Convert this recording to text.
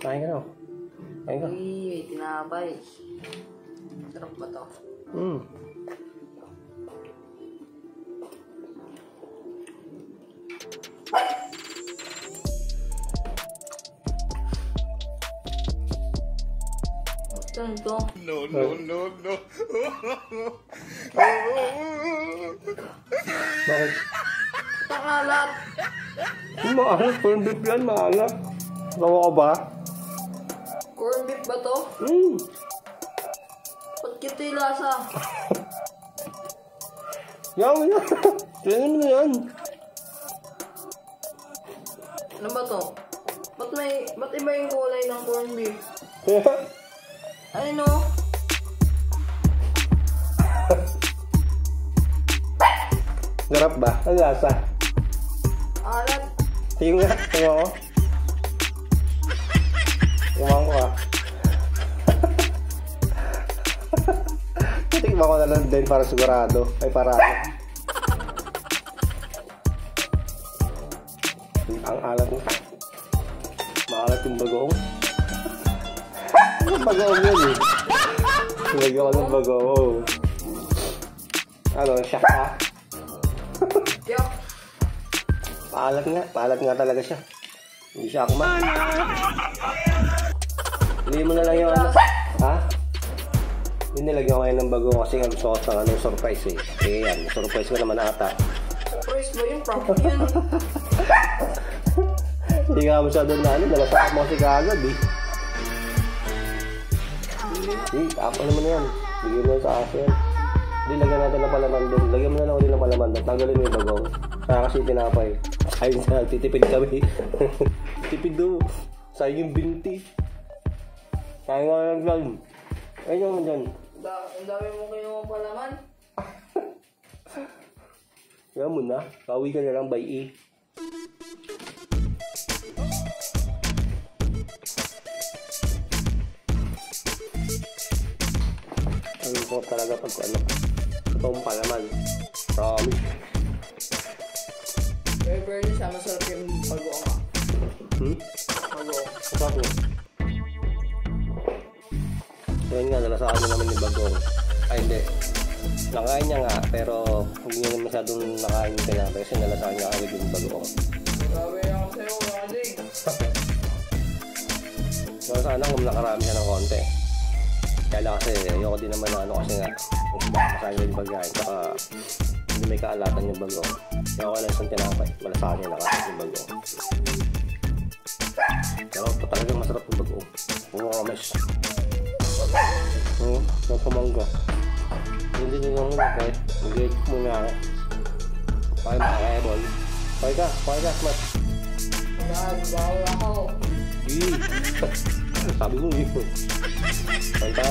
Kain ka na. Kain ka. Uy, tinapay. Sarap ba to? Saan to? No. Bakit? Pangalat! Maalat. Corn beef yan. Maalat. Gawa ka ba? Corn beef ba to? Ba't kito yung lasa? Yan. Tingnan mo na yan. Ano ba to? Ba't iba yung kulay ng corn beef? Ano? Sarap ba? Ang lasa. Alat. Tingnan nga. Tingnan ko. Tingnan ko ah. Tingnan ko na lang din para sigurado. Ay para ano. Ang alat mo. Maalat yung bagoong. Ang bagoong yun eh. Lagyan ko ng bagoong. Ano, shock ka? Yuck. Paalat nga talaga siya. Hindi siya akma. Hindi mo na lang yung ano. Ha? Hindi nilagyan ko ngayon ng bago kasi nga gusto ko sa surprise eh. Kaya yan, surprise ko naman ata. Surprise ba yun? Prank yun. Hindi nga masyado na ano, nalasak mo kasi kagad eh. Ako naman yan. Bigyan mo sa akin. Hindi, lagyan natin ng palaman doon. Lagyan mo na lang ulit ng palaman doon. Tanggalin mo yung bagong. Kaya kasi tinapay. Ayun na, titipid kami. Tipid doon. Sayang yung binti. Kaya nga lang lang. Ayun naman dyan. Ang dami mo kinuha palaman. Kaya mo na. Kawi ka na lang by E. Ang sarap talaga pag ano. Itong palaman. Promise. Very siya, masarap yung bagoong ah. Bagoong. Masarap mo. Ngayon nga, nalasaan niya naman yung bagong. Ay, hindi. Nakain niya nga, pero hindi niya masyadong nakain yung tinapay kasi nalasaan niya agad yung bagong. Grabe ako sa'yo, Radig. So, sana kung nakarami siya ng konti. Kaya lang kasi, ayoko din naman na ano kasi nga, masayang yung pagkain. Saka, hindi may kaalatan yung bagong. Kaya ako lang isang tinapay. Malasaan niya nakain yung bagong. Pero talagang masarap yung bagong. Promise. Nagpamangga. Hindi nyo nang muna kahit mag-get muna ako. Pakay makakayabol. Pakay ka, smash. Bawal ako. Sabi mo yun. Pakay ka.